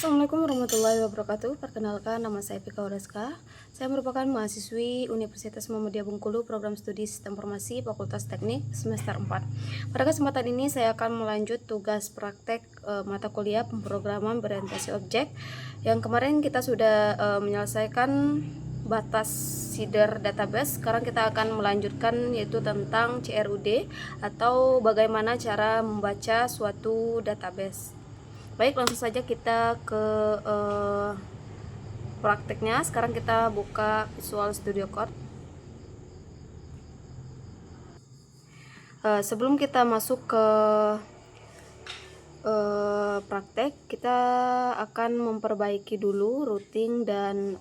Assalamualaikum warahmatullahi wabarakatuh. Perkenalkan, nama saya Pika Oreska. Saya merupakan mahasiswi Universitas Muhammadiyah Bengkulu, program studi Sistem Informasi Fakultas Teknik semester 4. Pada kesempatan ini saya akan melanjut tugas praktek mata kuliah pemrograman berorientasi objek. Yang kemarin kita sudah menyelesaikan batas seeder database. Sekarang kita akan melanjutkan, yaitu tentang CRUD atau bagaimana cara membaca suatu database. Baik, langsung saja kita ke prakteknya. Sekarang kita buka Visual Studio Code. Sebelum kita masuk ke praktek, kita akan memperbaiki dulu routing dan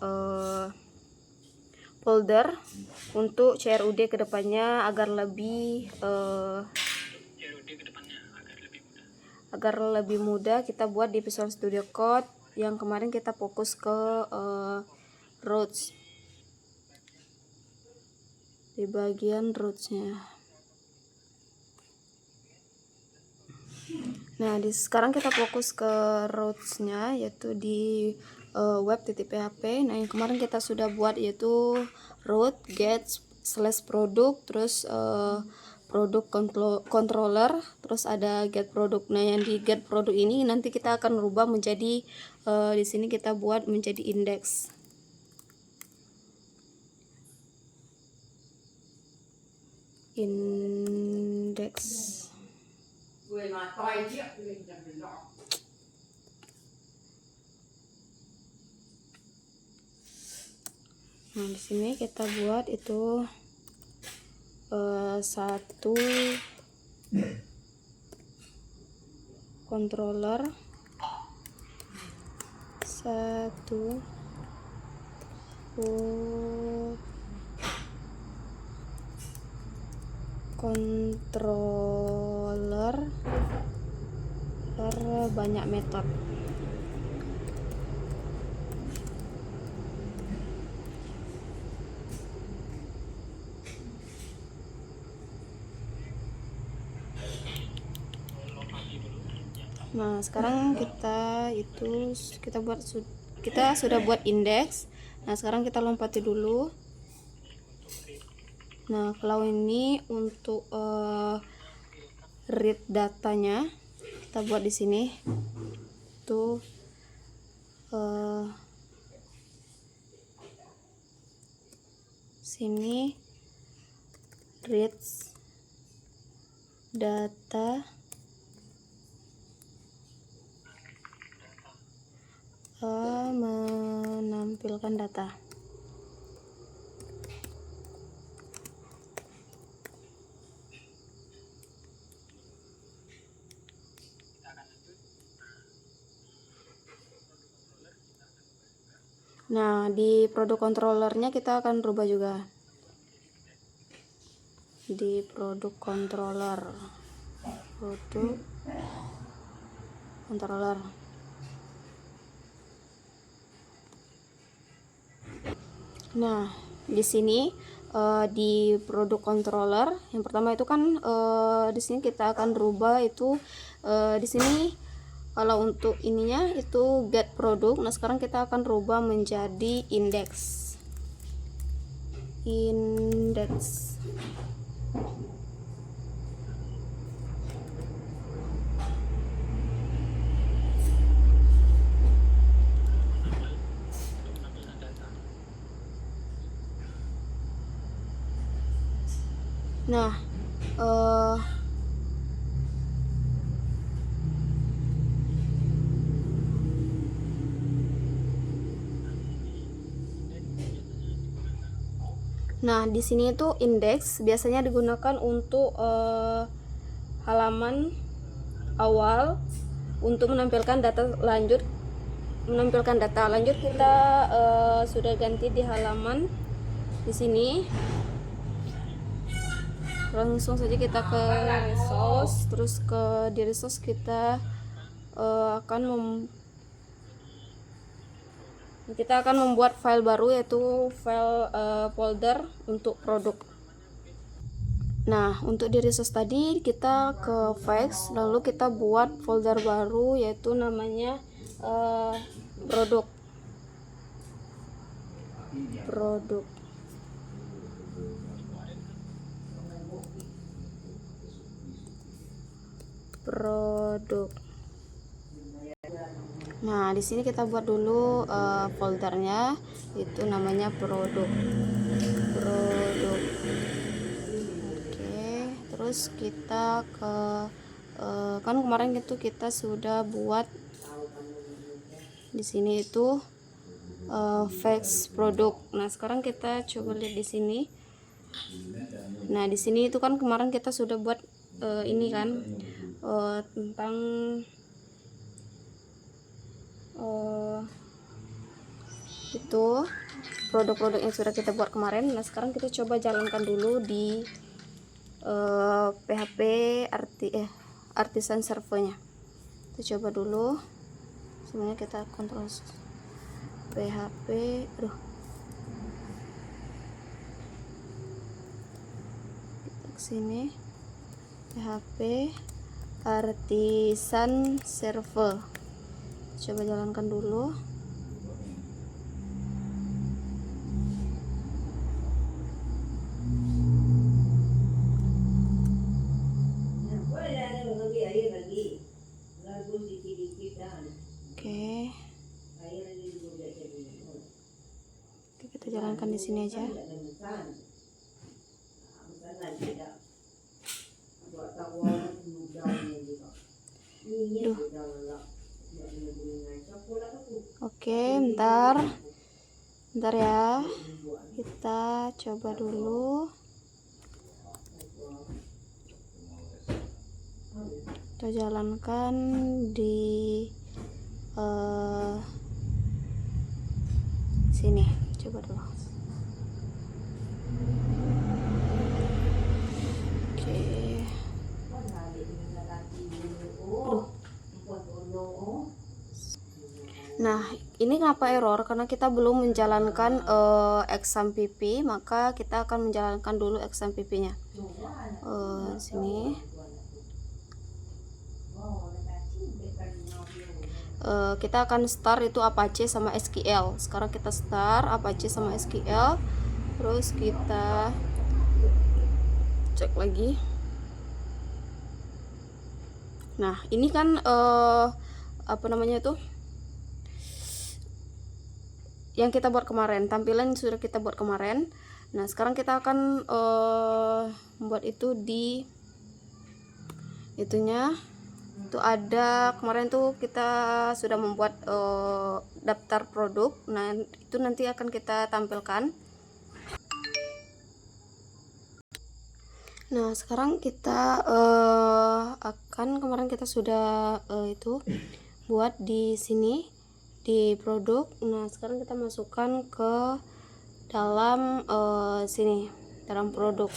folder untuk CRUD kedepannya agar lebih mudah kita buat di Visual Studio Code. Yang kemarin kita fokus ke routes, di bagian routes-nya. Nah, sekarang kita fokus ke routes-nya, yaitu di web.php. Nah, yang kemarin kita sudah buat yaitu route get / product, terus product controller, terus ada get product. Nah, yang di get product ini nanti kita akan rubah menjadi di sini kita buat menjadi index. Nah, di sini kita buat itu satu controller, satu controller banyak metode. Nah, sekarang kita sudah buat indeks. Nah, sekarang kita lompati dulu. Nah, kalau ini untuk read datanya kita buat di sini tuh sini read data menampilkan data. Nah, di produk controllernya kita akan rubah juga. Di produk controller. Nah, di sini di produk controller yang pertama itu kan di sini kita akan rubah itu di sini kalau untuk ininya itu get product. Nah, sekarang kita akan rubah menjadi index. Nah, di sini itu indeks biasanya digunakan untuk halaman awal untuk menampilkan data lanjut. Kita sudah ganti di halaman di sini. Langsung saja kita ke resource, terus di resource kita akan membuat file baru, yaitu file folder untuk produk. Nah, untuk di resource tadi kita ke files, lalu kita buat folder baru yaitu namanya eh, produk produk produk. Nah, di sini kita buat dulu foldernya, itu namanya produk. Oke, terus kita ke kan kemarin itu kita sudah buat di sini itu fax produk. Nah, sekarang kita coba lihat di sini. Nah, di sini itu kan kemarin kita sudah buat ini kan tentang itu produk-produk yang sudah kita buat kemarin. Nah, sekarang kita coba jalankan dulu di PHP artisan servernya. Kita coba dulu. Sebenarnya kita kontrol PHP. Kita ke sini, PHP artisan server. Coba jalankan dulu. Oke, kita jalankan di sini aja. Oke, bentar ya, kita coba dulu. Kita jalankan di sini, coba dulu. Oke. Nah, ini kenapa error? Karena kita belum menjalankan exam PP, maka kita akan menjalankan dulu exam PP-nya. Sini. Kita akan start itu Apache sama SQL. Sekarang kita start Apache sama SQL, terus kita cek lagi. Nah, ini kan apa namanya itu yang kita buat kemarin, tampilan sudah kita buat kemarin. Nah, sekarang kita akan membuat itu di itunya. Itu ada kemarin tuh kita sudah membuat daftar produk. Nah, itu nanti akan kita tampilkan. Nah, sekarang kita akan kemarin kita sudah itu buat di sini di produk. Nah, sekarang kita masukkan ke dalam sini, dalam produk.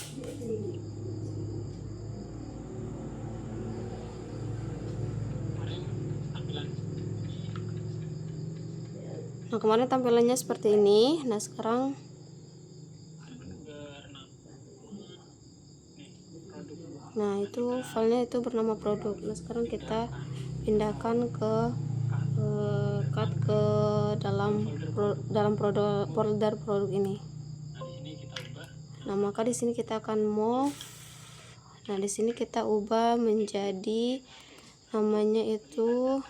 Nah, kemarin tampilannya seperti ini. Nah, sekarang itu filenya itu bernama produk. Nah, sekarang kita pindahkan ke cut ke dalam folder produk ini. Nah, maka di sini kita akan move. Nah, di sini kita ubah menjadi namanya itu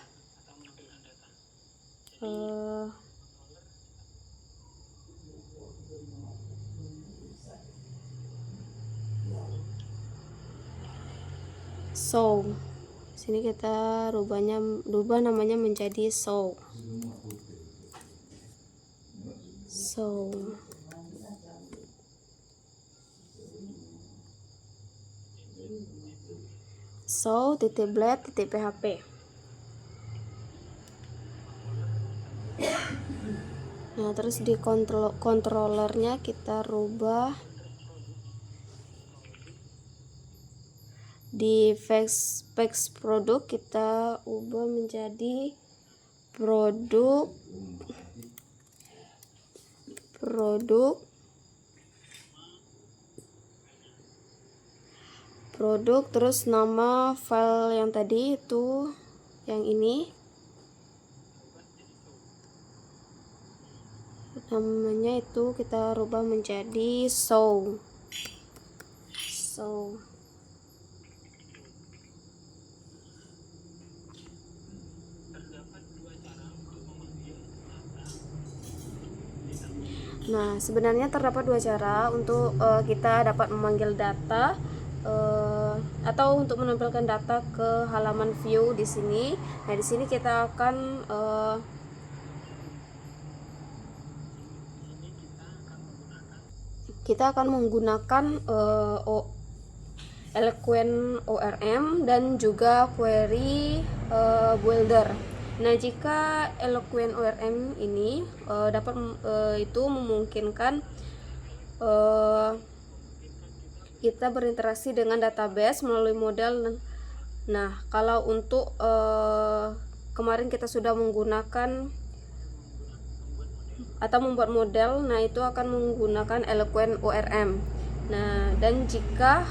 show. Sini kita rubah namanya menjadi show. Show.blade.php. Nah, terus di controllernya kita rubah di fax produk, kita ubah menjadi produk terus nama file yang tadi itu yang ini namanya itu kita rubah menjadi show. Nah, sebenarnya terdapat dua cara untuk kita dapat memanggil data atau untuk menampilkan data ke halaman view di sini. Nah, di sini kita akan menggunakan Eloquent ORM dan juga query builder. Nah, jika Eloquent ORM ini itu memungkinkan kita berinteraksi dengan database melalui model. Nah, kalau untuk kemarin kita sudah menggunakan atau membuat model, nah itu akan menggunakan Eloquent ORM. Nah, dan jika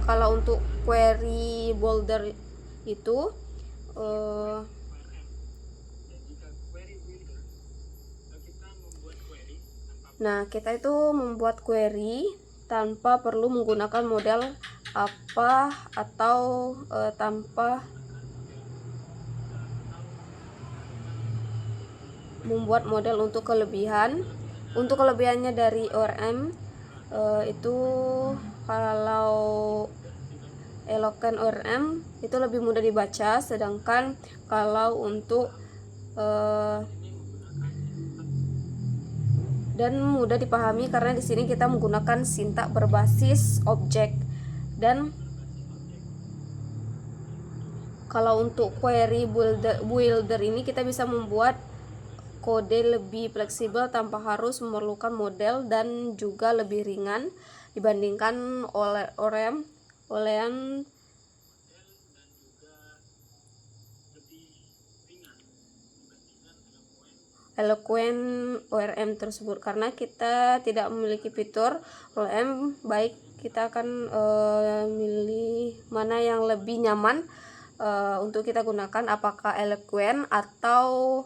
kalau untuk query builder itu nah, kita itu membuat query tanpa perlu menggunakan model apa atau tanpa membuat model untuk kelebihan. Untuk kelebihannya dari ORM itu kalau Eloquent ORM itu lebih mudah dibaca, sedangkan kalau untuk dan mudah dipahami karena di sini kita menggunakan sintak berbasis objek. Dan kalau untuk query builder ini kita bisa membuat kode lebih fleksibel tanpa harus memerlukan model dan juga lebih ringan dibandingkan ORM. Eloquent ORM tersebut, karena kita tidak memiliki fitur ORM, baik kita akan milih mana yang lebih nyaman untuk kita gunakan, apakah Eloquent atau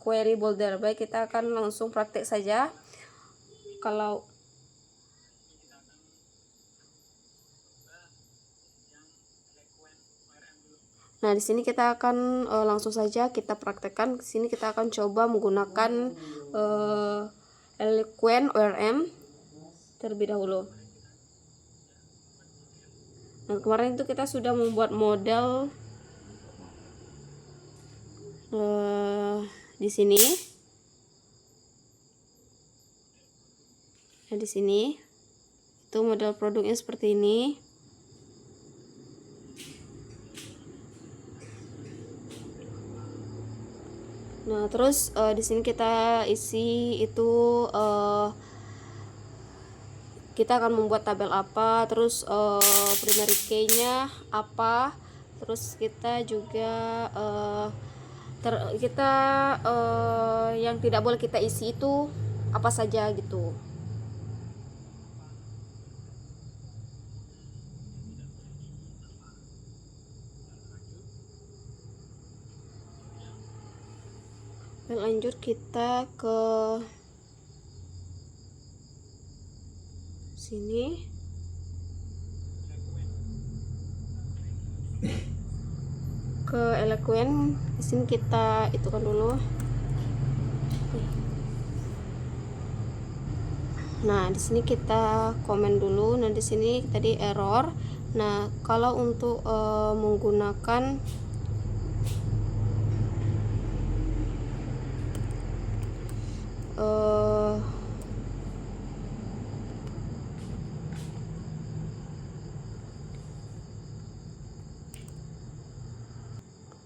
query builder. Baik, kita akan langsung praktek saja. Nah, di sini kita akan langsung saja kita praktekkan. Di sini kita akan coba menggunakan Eloquent ORM terlebih dahulu. Nah, kemarin itu kita sudah membuat model di sini. Nah, di sini itu model produknya seperti ini. Nah, terus di sini kita isi itu kita akan membuat tabel apa, terus primary key-nya apa, terus kita juga yang tidak boleh kita isi itu apa saja gitu. Lanjut kita ke sini. Ke Eloquent, di sini kita itukan dulu. Nah, di sini kita komen dulu. Nah, di sini tadi error. Nah, kalau untuk menggunakan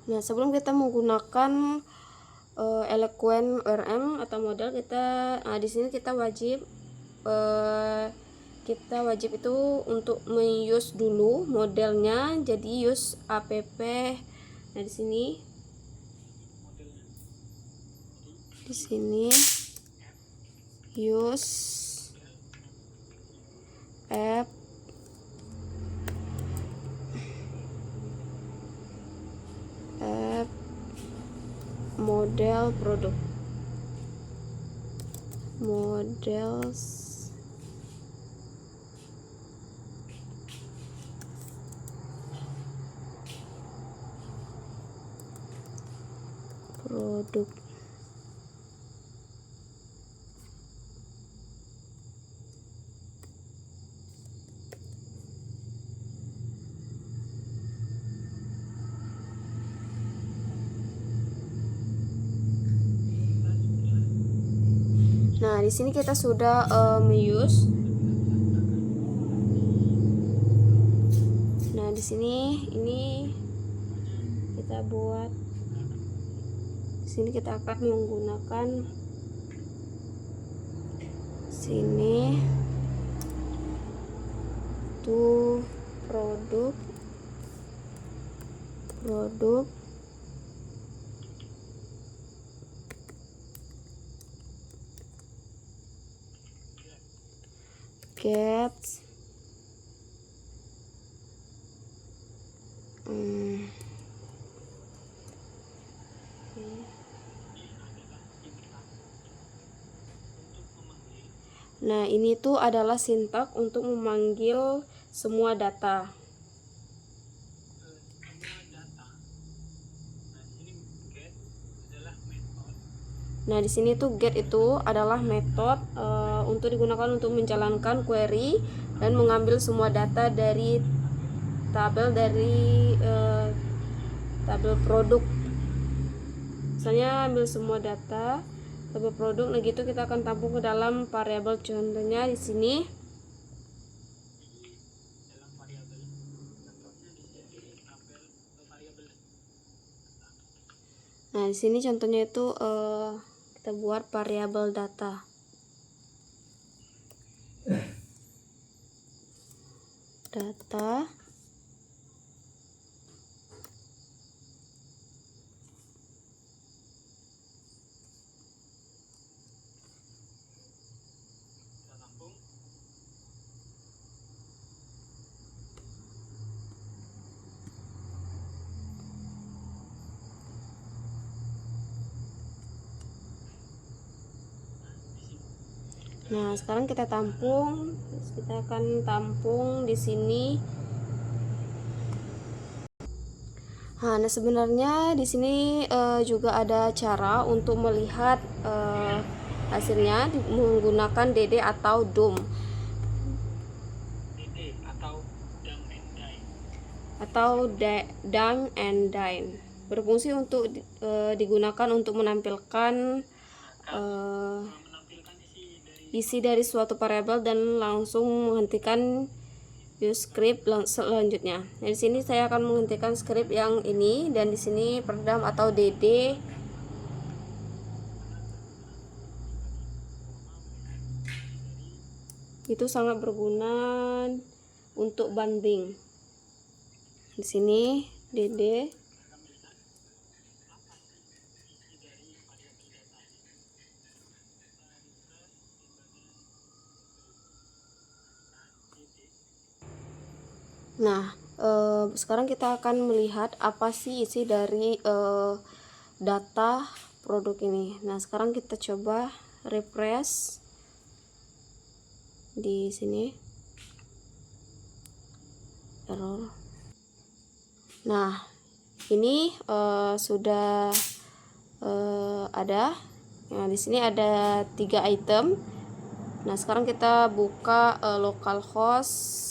nah, sebelum kita menggunakan Eloquent ORM atau model, di sini kita wajib itu untuk menguse dulu modelnya. Jadi use app. Nah, di sini use app model produk. models produk. Nah, di sini kita sudah use. Nah, di sini ini kita buat. Di sini kita akan menggunakan sini tuh produk get Nah, ini tuh adalah sintak untuk memanggil semua data. Nah, di sini tuh get itu adalah metode untuk digunakan untuk menjalankan query dan mengambil semua data dari tabel tabel produk. Misalnya ambil semua data tabel produk, nah gitu kita akan tampung ke dalam variabel. Contohnya di sini. Nah, di sini contohnya itu kita buat variabel data. Nah, sekarang kita tampung. Kita akan tampung di sini. Nah, sebenarnya di sini juga ada cara untuk melihat hasilnya menggunakan DD atau DOM. Dump and Dine berfungsi untuk digunakan untuk menampilkan isi dari suatu variabel dan langsung menghentikan use script selanjutnya. Nah, di sini saya akan menghentikan script yang ini, dan di sini peredam atau DD itu sangat berguna untuk banding. Di sini DD Nah, sekarang kita akan melihat apa sih isi dari data produk ini. Nah, sekarang kita coba refresh di sini. Error. Nah, ini sudah ada. Nah, di sini ada 3 item. Nah, sekarang kita buka localhost.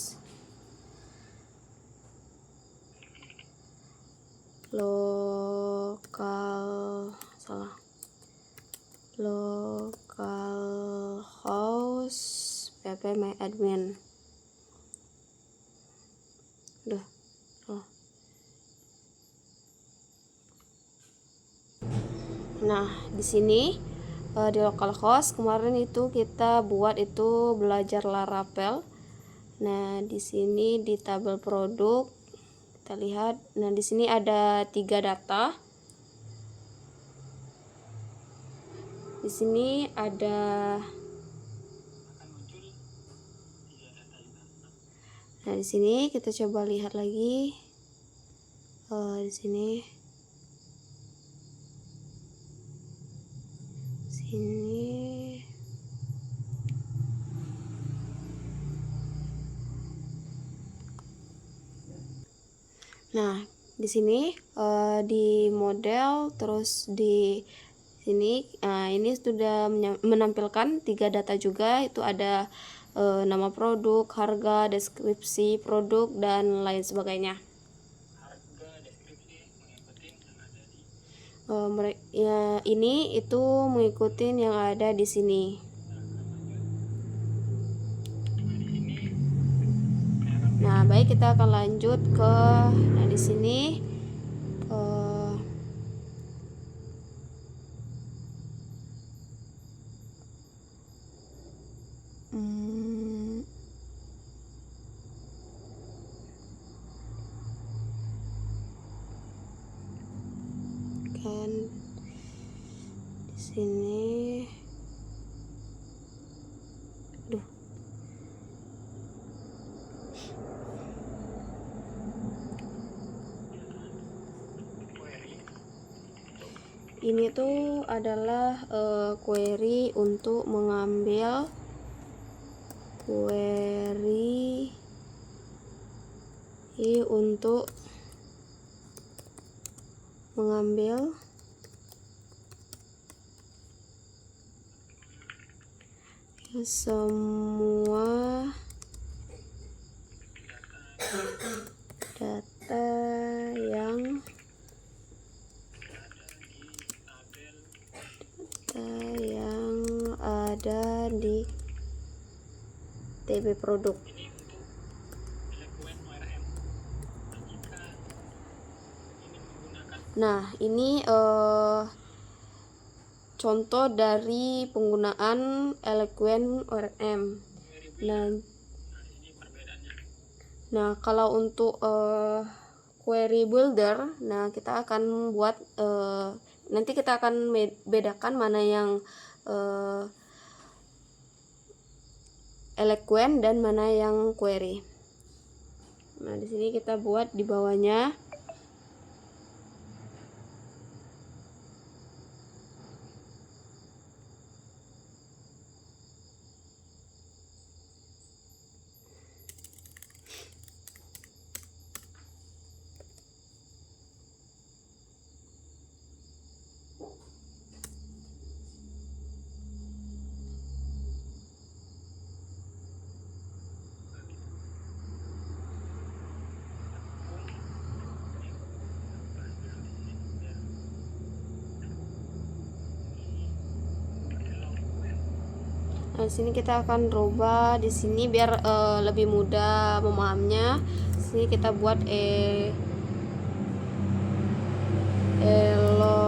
Localhost ppmyadmin. Nah, di sini di localhost kemarin itu kita buat itu belajar Laravel. Nah, di sini di tabel produk kita lihat. Nah, di sini ada 3 data. Di sini ada Nah, di sini kita coba lihat lagi. Di sini Nah, di sini di model, terus di sini ini sudah menampilkan 3 data juga, itu ada nama produk, harga, deskripsi produk, dan lain sebagainya. Ini itu mengikuti yang ada di sini. Nah, baik, kita akan lanjut ke di sini kan di sini. Aduh. Ini tuh adalah query untuk mengambil semua data yang ada di TB produk. Nah, ini contoh dari penggunaan Eloquent ORM. Nah, kalau untuk query builder, nah kita akan buat nanti kita akan bedakan mana yang Eloquent dan mana yang query. Nah, di sini kita buat di bawahnya. Nah, di sini kita akan rubah di sini biar lebih mudah memahaminya. Di sini kita buat Eloquent.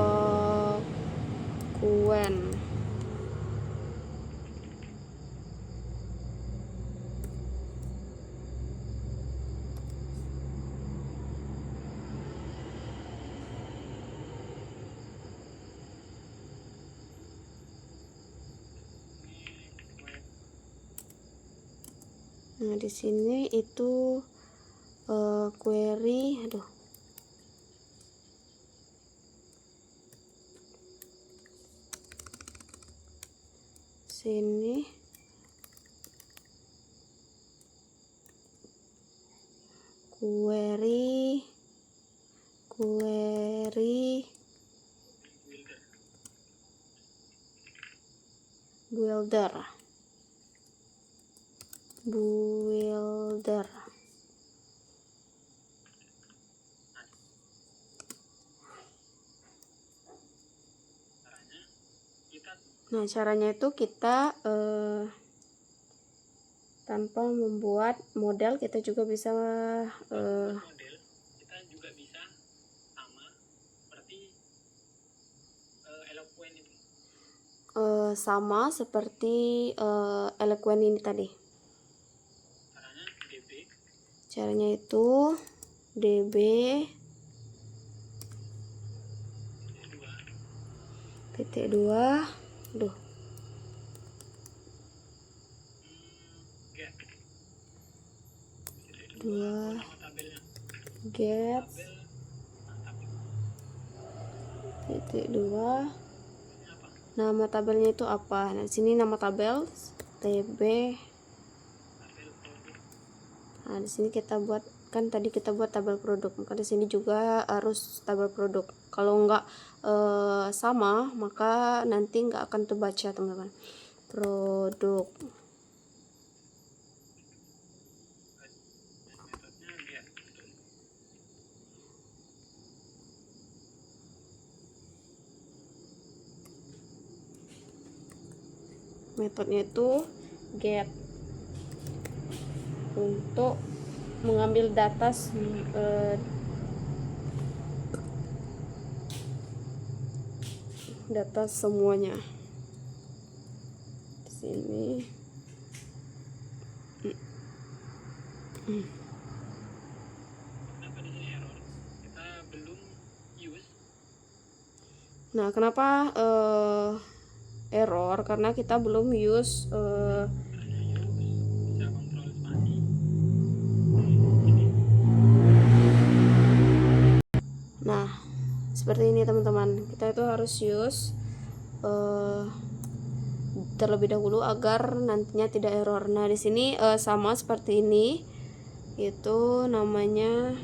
Nah, di sini itu query, sini query builder. Nah, caranya itu kita tanpa membuat model, kita juga bisa sama seperti Eloquent ini tadi. Caranya itu db titik 2 get titik 2 nama tabelnya itu apa. Nah, sini nama tabel TB. Nah, di sini kita buat kan tadi kita buat tabel produk, maka di sini juga harus tabel produk. Kalau enggak sama, maka nanti enggak akan terbaca, teman-teman. Produk. Metodenya itu get, untuk mengambil data semuanya. Di sini nah, kenapa error? Karena kita belum use nah, seperti ini teman-teman. Kita itu harus use terlebih dahulu agar nantinya tidak error. Nah, di sini sama seperti ini. Itu namanya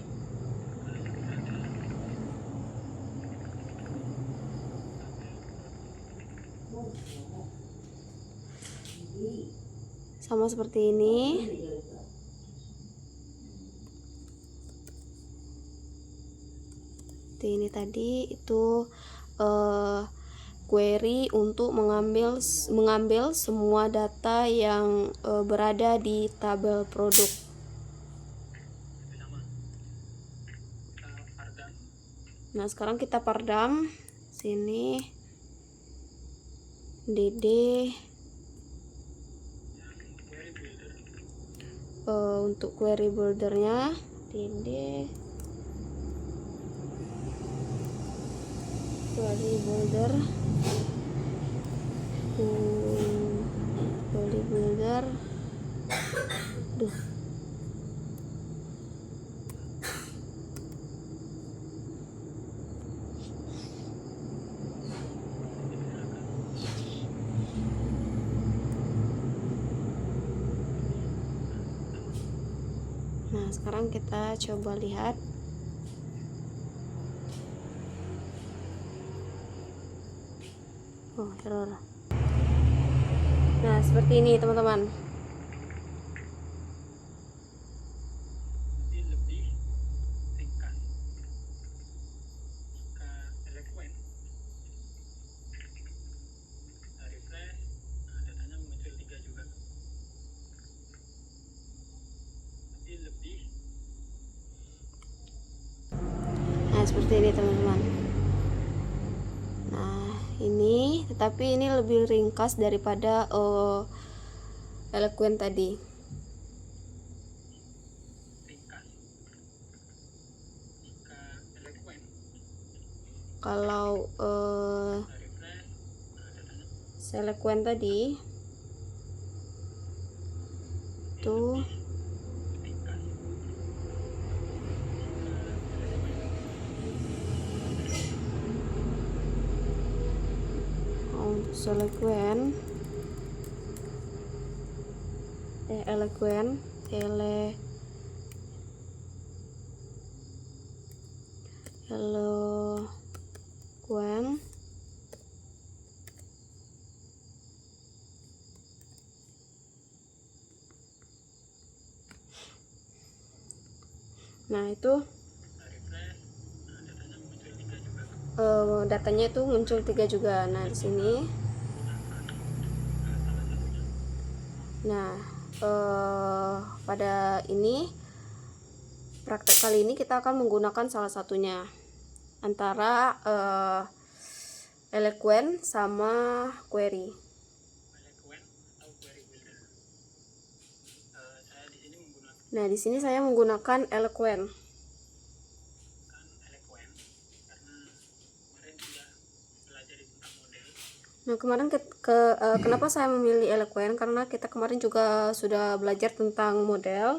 sama seperti ini. Ini tadi itu query untuk mengambil semua data yang berada di tabel produk. Nah, sekarang kita pardam sini dd untuk query buildernya dd query builder Nah, sekarang kita coba lihat. Oh, error. Nah, seperti ini teman-teman. Nah, seperti ini teman-teman. Nah, ini tetapi ini lebih ringkas daripada Eloquent tadi. Kalau Eloquent tadi tuh Eloquent nah itu datanya itu muncul 3 juga. Nah, di sini pada ini praktek kali ini kita akan menggunakan salah satunya antara Eloquent sama query. Nah, di sini saya menggunakan Eloquent. Nah, kemarin kenapa saya memilih Eloquent? Karena kita kemarin juga sudah belajar tentang model.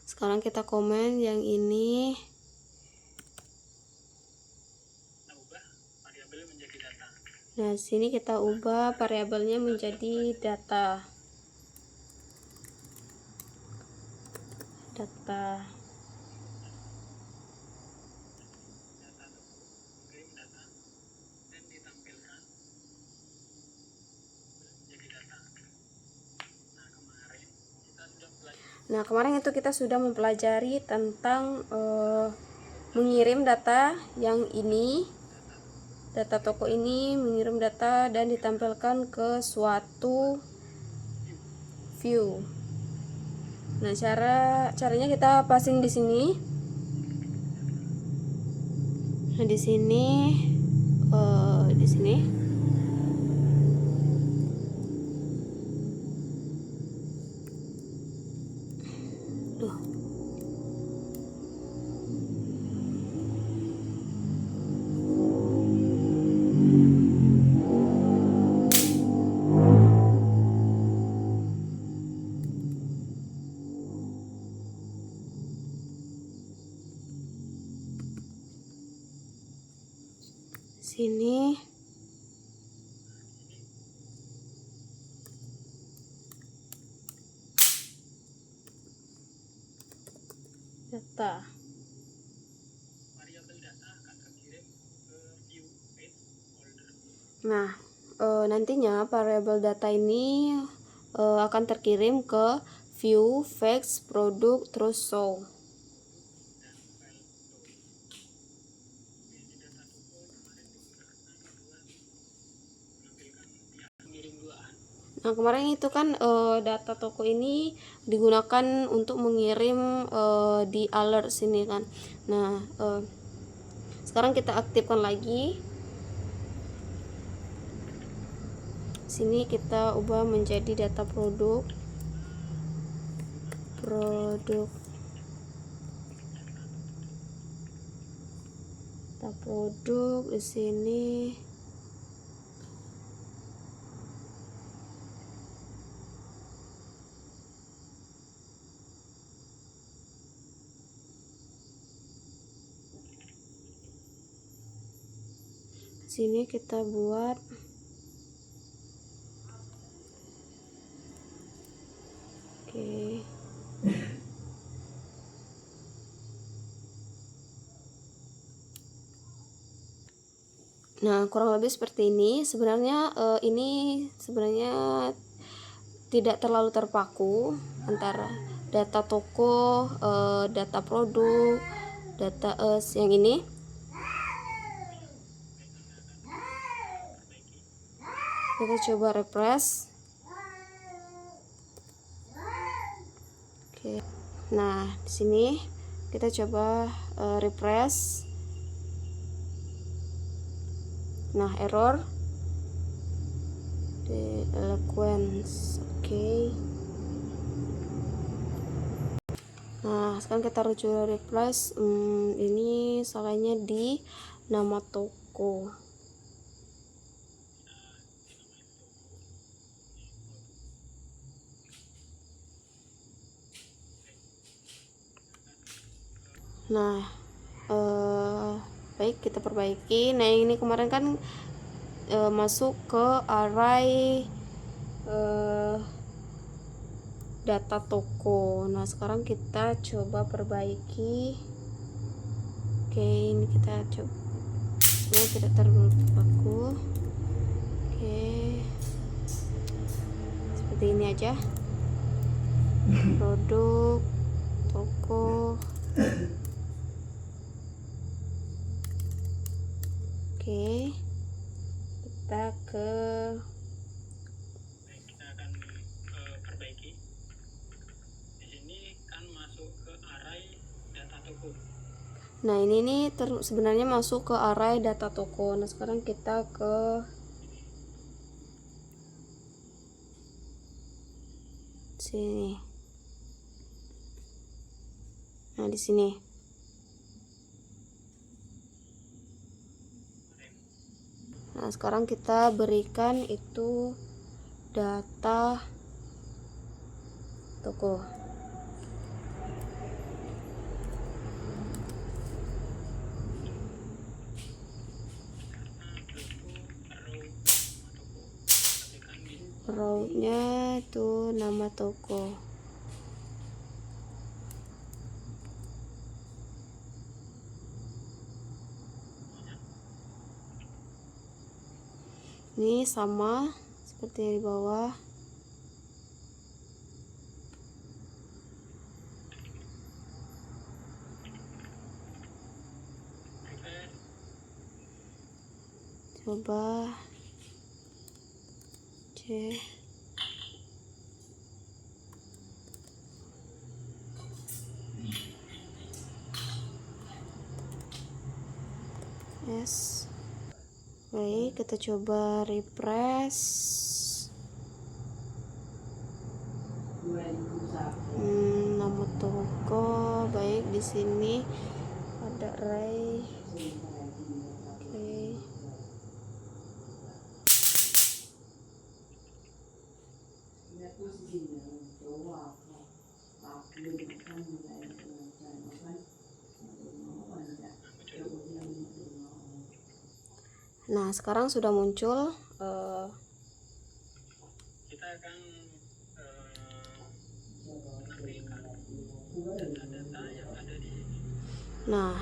Sekarang kita komen yang ini. Nah, sini kita ubah variabelnya menjadi data. data. Nah, kemarin itu kita sudah mempelajari tentang mengirim data yang ini, data toko ini, mengirim data dan ditampilkan ke suatu view. Nah, caranya kita passing di sini. Nah, di sini Duh. Sini data. Nah, nantinya variabel data ini akan terkirim ke view, fax, produk, terus show. Nah, kemarin itu kan data toko ini digunakan untuk mengirim di alert sini kan. Nah, sekarang kita aktifkan lagi. Sini kita ubah menjadi data produk. Data produk di sini. Sini kita buat Nah, kurang lebih seperti ini. Sebenarnya ini tidak terlalu terpaku antara data toko, data produk, data yang ini. Kita coba refresh. Oke. Nah, di sini kita coba refresh. Nah, error the eloquence. Oke. Nah, sekarang kita coba refresh. Ini salahnya di nama toko. Nah, baik, kita perbaiki. Nah, ini kemarin kan masuk ke array data toko. Nah, sekarang kita coba perbaiki. Oke, ini kita coba tidak terpaku. Oke, seperti ini aja. Produk toko. Oke, kita akan perbaiki. Di sini kan masuk ke array data toko. Nah, ini nih sebenarnya masuk ke array data toko. Nah, sekarang kita ke sini. Nah, di sini. Nah, sekarang kita berikan itu data toko. Row-nya itu nama toko. Ini sama seperti di bawah. Coba C. S. Baik, kita coba refresh. Nama toko. Baik, di sini ada Ray. Oke. Nah, sekarang sudah muncul. Kita akan menampilkan data-data yang ada di sini. Nah,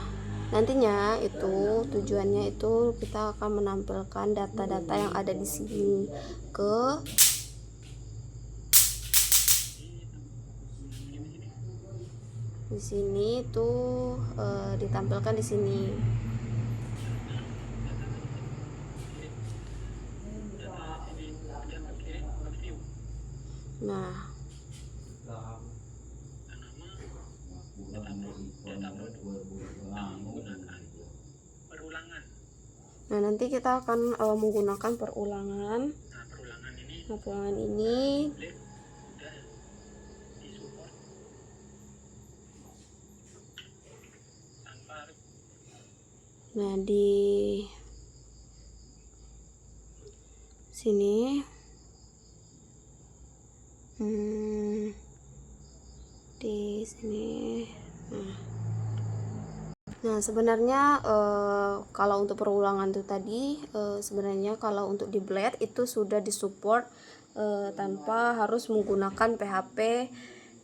nantinya itu tujuannya itu kita akan menampilkan data-data yang ada di sini ke di sini tuh ditampilkan di sini. Nah, nah nanti kita akan menggunakan perulangan. Nah, perulangan ini nah di sini di sini. Nah, sebenarnya kalau untuk perulangan itu tadi sebenarnya kalau untuk di Blade itu sudah disupport tanpa harus menggunakan PHP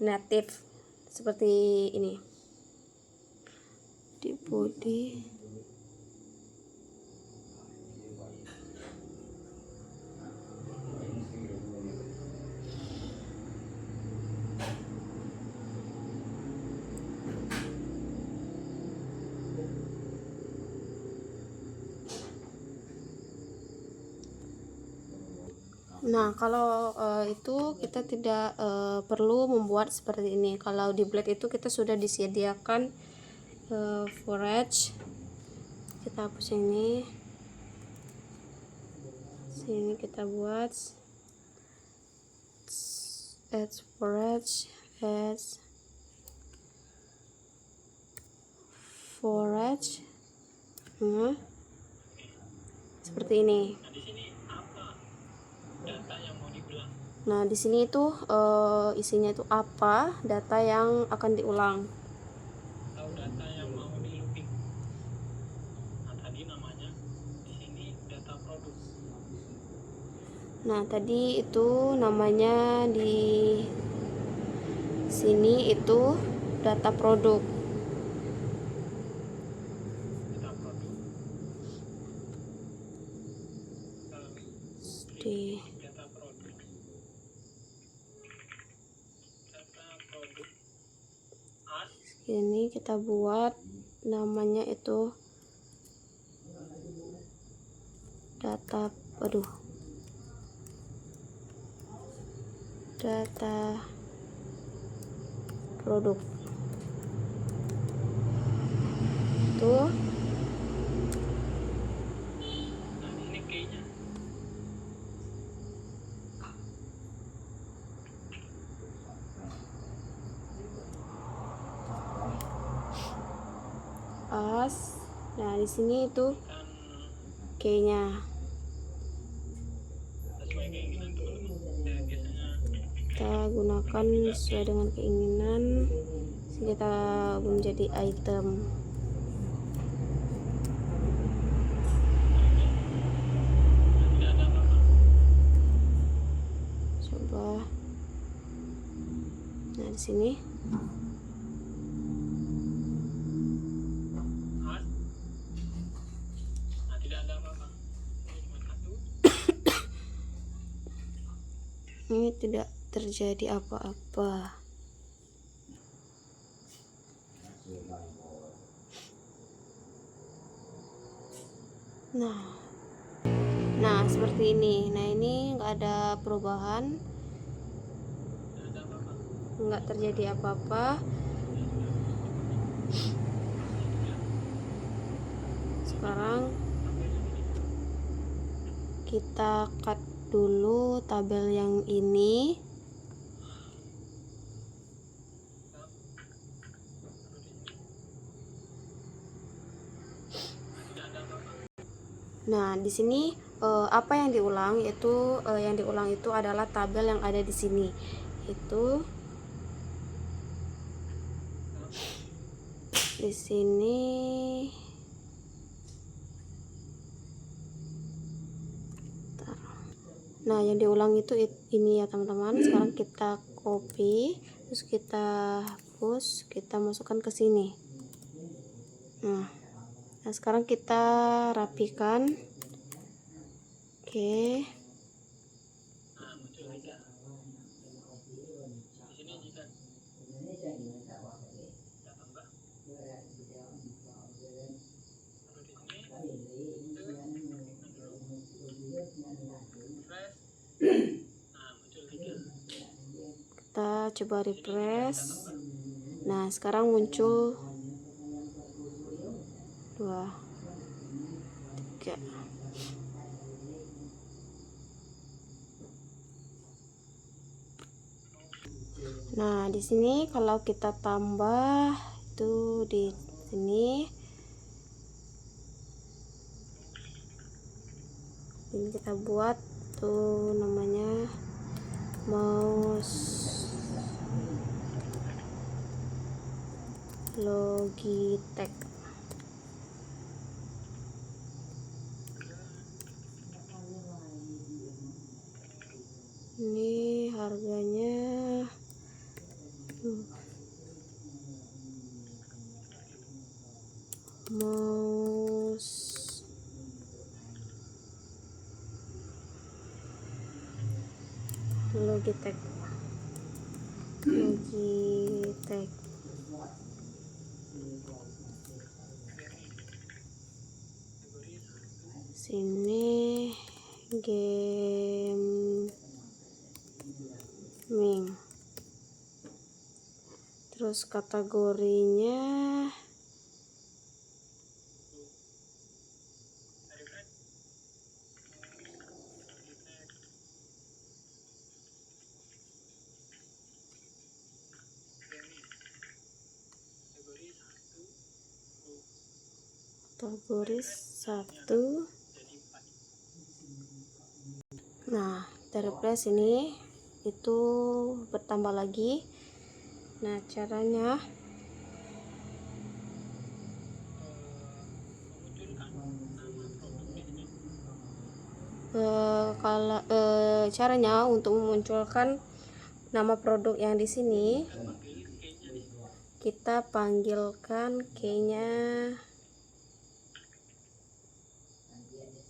native seperti ini. Di body Nah, kalau itu kita tidak perlu membuat seperti ini. Kalau di Blade itu kita sudah disediakan forage. Kita hapus ini. Sini kita buat add forage, seperti ini. Nah, di sini itu isinya itu apa data yang akan diulang. Atau data yang mau di looping. Nah, tadi namanya di sini data produk. Nah, tadi itu namanya di sini itu data produk. Data produk. Di Data produk. Data produk. ini kita buat namanya itu data produk tuh. Nah, ini key-nya. Nah, di sini itu key-nya. Sesuai keinginan teman-teman. Ya, biasanya Kita gunakan sesuai dengan keinginan. Kita menjadi item. tidak ada apa-apa. Coba. Nah, di sini. Nah, tidak ada apa-apa. Ini cuma satu. Ini tidak terjadi apa-apa. Nah seperti ini. Nah ini nggak ada perubahan, nggak terjadi apa-apa. Sekarang kita cut dulu tabel yang ini. Nah, di sini apa yang diulang yaitu yang diulang itu adalah tabel yang ada di sini. Itu di sini. Nah, yang diulang itu ini ya, teman-teman. Sekarang kita copy, terus kita hapus, kita masukkan ke sini. Nah, sekarang kita rapikan. Oke. Kita coba refresh. Nah, sekarang muncul 2, 3. Nah, di sini kalau kita tambah itu di sini. Ini kita buat tuh namanya mouse Logitech. Ini harganya mouse Logitech. Sini gaming. Terus kategorinya kategori 1. Nah, kita refresh ini itu bertambah lagi. Nah, caranya caranya untuk memunculkan nama produk yang di sini, kita panggilkan key-nya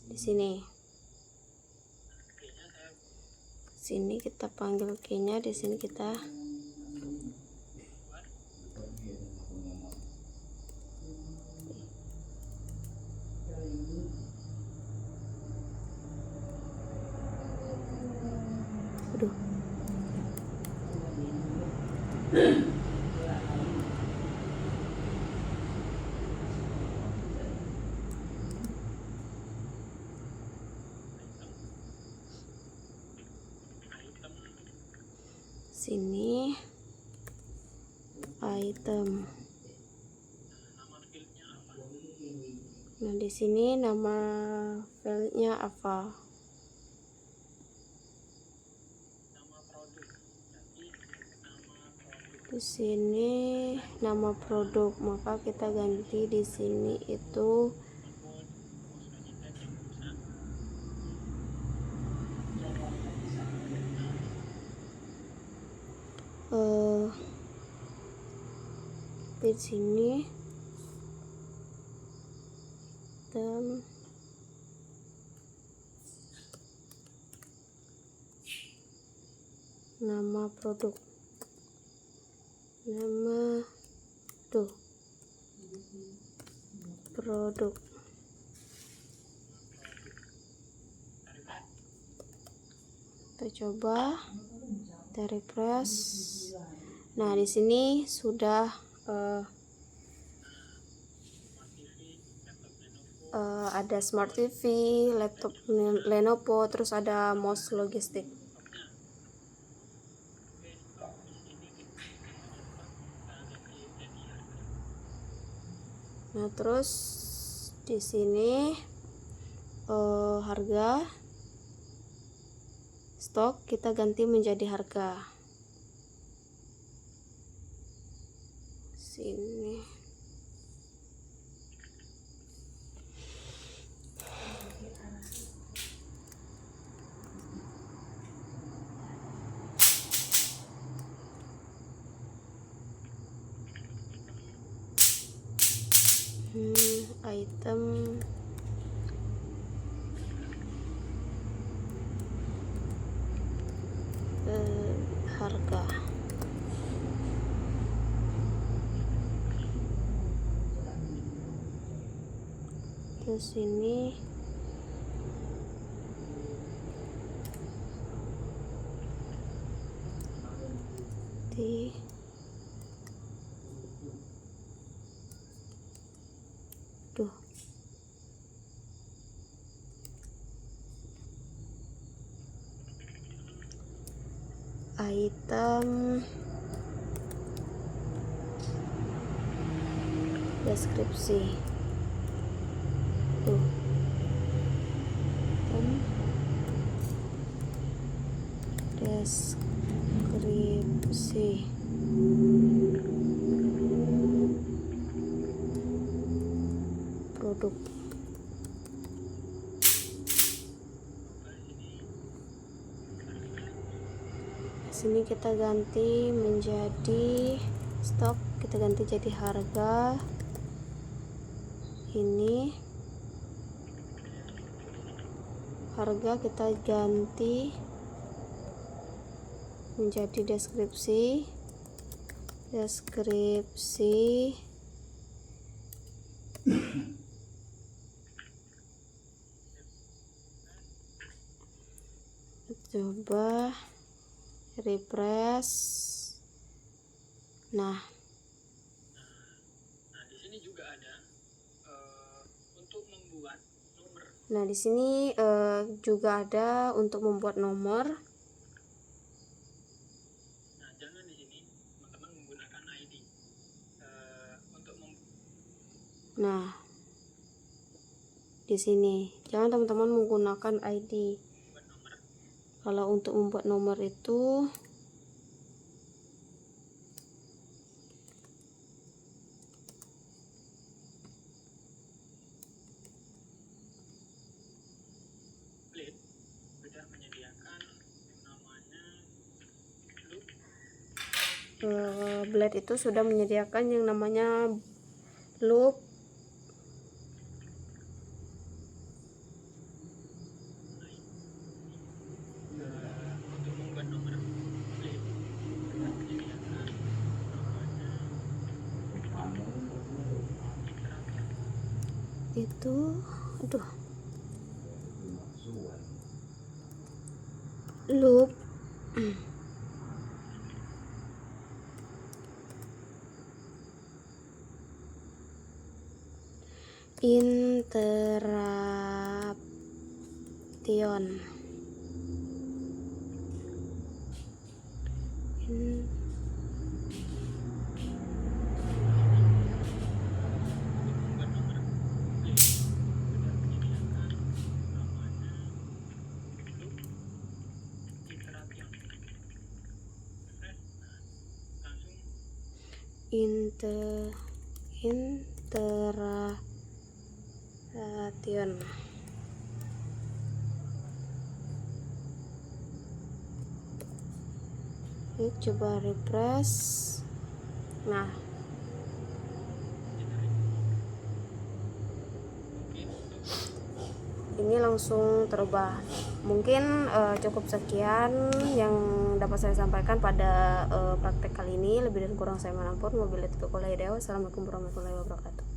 di sini. Sini kita panggil key-nya, di sini kita sini item. Nah, di sini nama filenya apa? Di sini nama produk, maka kita ganti di sini itu di sini item. nama produk, nama produk. Kita coba, kita refresh. Nah, di sini sudah ada Smart TV, laptop Lenovo, terus ada mouse logistik. Nah, terus di sini harga stok kita ganti menjadi harga. Sini. Item harga. Terus ini di item deskripsi. Item deskripsi. Produk. Sini kita ganti menjadi stok, kita ganti jadi harga. Ini harga kita ganti menjadi deskripsi. Coba refresh. Nah, di sini juga ada untuk membuat nomor. Nah, di sini juga ada untuk membuat nomor. Nah, jangan di sini teman-teman menggunakan ID Nah, di sini jangan teman-teman menggunakan ID. membuat nomor. Kalau untuk membuat nomor itu sudah menyediakan yang namanya loop. Blade itu sudah menyediakan yang namanya loop. Untuk membuat nomor Blade sudah menyediakan namanya Itu loop Interaction. Interaction. Oke, coba refresh. Nah, ini langsung terubah. Mungkin cukup sekian yang dapat saya sampaikan pada praktek kali ini. Lebih dan kurang saya mohon ampun. Wabillahi taufiq wal hidayah. Wassalamualaikum warahmatullahi wabarakatuh.